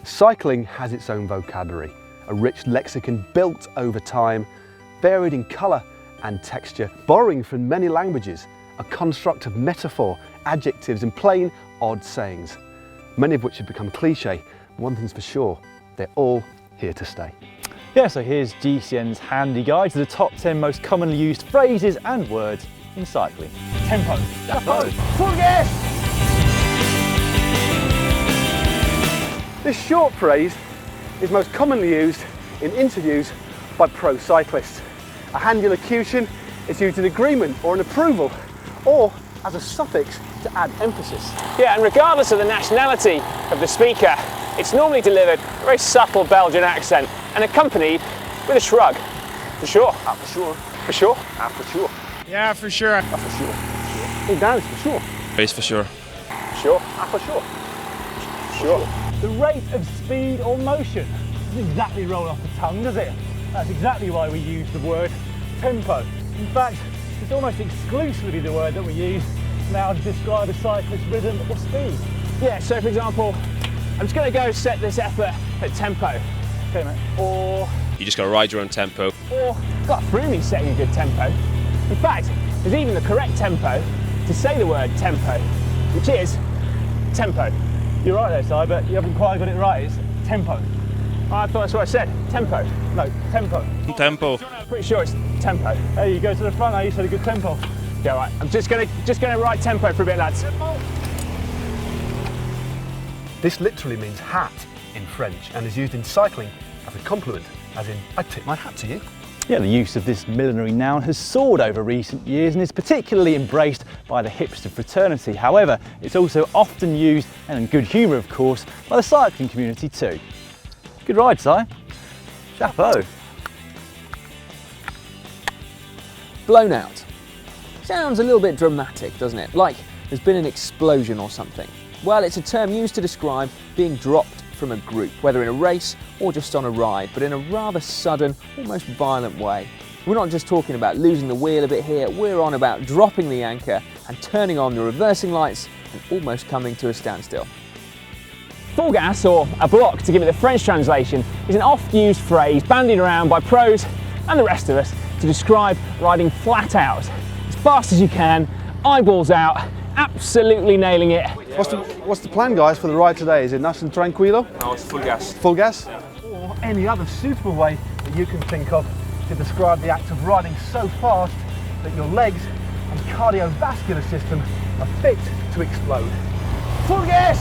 Cycling has its own vocabulary, a rich lexicon built over time, varied in colour and texture, borrowing from many languages, a construct of metaphor, adjectives and plain, odd sayings, many of which have become cliché. One thing's for sure, they're all here to stay. Yeah, so here's GCN's handy guide to the top 10 most commonly used phrases and words in cycling. Tempo. Tempo. Full gas! This short phrase is most commonly used in interviews by pro cyclists. A handy locution is used in agreement or an approval, or as a suffix to add emphasis. Yeah, and regardless of the nationality of the speaker, it's normally delivered with a very subtle Belgian accent and accompanied with a shrug. For sure. Ah, for sure. For sure. Ah, for sure. Yeah, for sure. Ah, for sure. Oh, down is for sure. It's for sure. For sure. Ah, for sure. For sure. The rate of speed or motion doesn't exactly roll off the tongue, does it? That's exactly why we use the word tempo. In fact, it's almost exclusively the word that we use now to describe a cyclist's rhythm or speed. Yeah, so for example, I'm just going to go set this effort at tempo. Okay, mate. Or You just got to ride your own tempo. got through me setting a good tempo. In fact, there's even the correct tempo to say the word tempo, which is tempo. You're right there, Si, but you haven't quite got it right. It's tempo. I thought that's what I said. Tempo. No, tempo. Tempo. I'm pretty sure it's tempo. Hey, you go to the front now, you said a good tempo. Yeah, right. I'm just gonna write tempo for a bit, lads. This literally means hat in French and is used in cycling as a compliment, as in, I tip my hat to you. Yeah, the use of this millinery noun has soared over recent years and is particularly embraced by the hipster fraternity. However, it's also often used, and in good humour of course, by the cycling community too. Good ride, Si. Chapeau. Blown out. Sounds a little bit dramatic, doesn't it? Like there's been an explosion or something. Well, it's a term used to describe being dropped from a group, whether in a race or just on a ride, but in a rather sudden, almost violent way. We're not just talking about losing the wheel a bit here, we're on about dropping the anchor and turning on the reversing lights and almost coming to a standstill. Full gas, or a block to give it the French translation, is an oft-used phrase bandied around by pros and the rest of us to describe riding flat out, as fast as you can, eyeballs out, absolutely nailing it. What's the plan, guys, for the ride today? Is it nice and tranquilo? No, it's full gas. Full gas? Or any other suitable way that you can think of to describe the act of riding so fast that your legs and cardiovascular system are fit to explode. Full gas!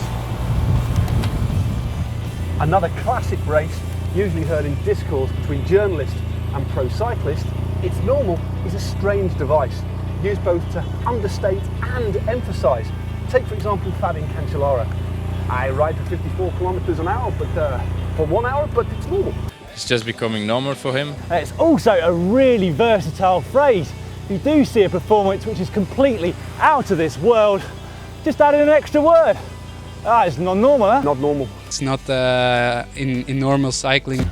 Another classic race, usually heard in discourse between journalists and pro cyclists, it's normal is a strange device, used both to understate and emphasise. Take for example Fabien Cancellara. I ride for 54 kilometers an hour, but for 1 hour, but it's normal. It's just becoming normal for him. And it's also a really versatile phrase. If you do see a performance which is completely out of this world, just add in an extra word. Ah, it's not normal, huh? Not normal. It's not in normal cycling.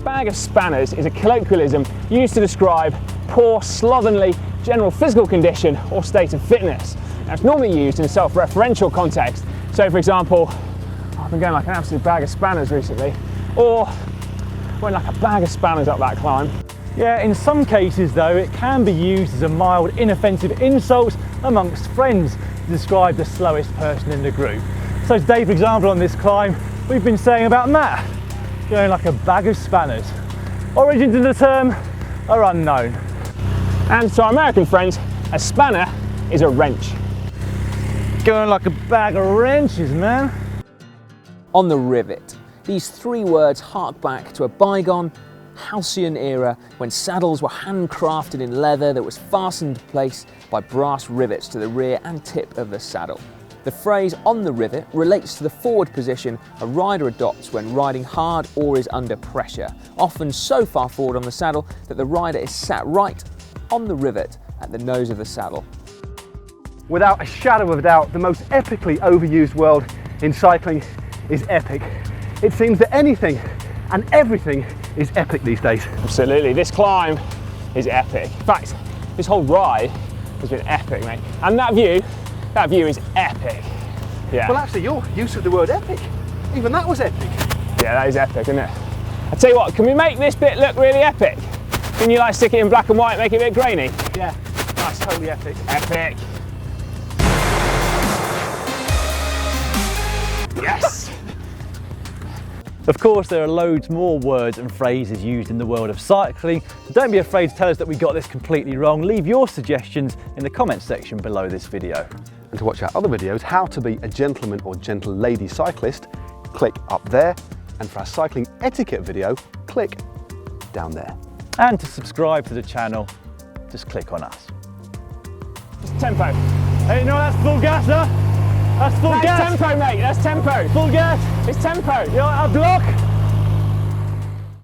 Bag of spanners is a colloquialism used to describe poor, slovenly, general physical condition or state of fitness. Now, it's normally used in a self-referential context. So for example, I've been going like an absolute bag of spanners recently, or went like a bag of spanners up that climb. Yeah, in some cases though, it can be used as a mild, inoffensive insult amongst friends to describe the slowest person in the group. So today, for example, on this climb, we've been saying about Matt, going like a bag of spanners. Origins of the term are unknown. And to our American friends, a spanner is a wrench. Going like a bag of wrenches, man. On the rivet. These three words hark back to a bygone, halcyon era when saddles were handcrafted in leather that was fastened into place by brass rivets to the rear and tip of the saddle. The phrase "on the rivet" relates to the forward position a rider adopts when riding hard or is under pressure, often so far forward on the saddle that the rider is sat right on the rivet at the nose of the saddle. Without a shadow of a doubt, the most epically overused word in cycling is epic. It seems that anything and everything is epic these days. Absolutely, this climb is epic. In fact, this whole ride has been epic, mate. And that view is epic. Yeah. Well, actually, your use of the word epic Even that was epic. Yeah, that is epic, isn't it? I tell you what, can we make this bit look really epic? Can you like stick it in black and white, make it a bit grainy? Yeah, that's totally epic. Epic. Yes! Of course, there are loads more words and phrases used in the world of cycling, so don't be afraid to tell us that we got this completely wrong. Leave your suggestions in the comments section below this video. And to watch our other videos, how to be a gentleman or gentle lady cyclist, click up there. And for our cycling etiquette video, click down there. And to subscribe to the channel, just click on us. Tempo. Hey, no, that's full gas, huh? That's full gas. That's tempo, mate, that's tempo. Full gas. It's tempo. You know, a block.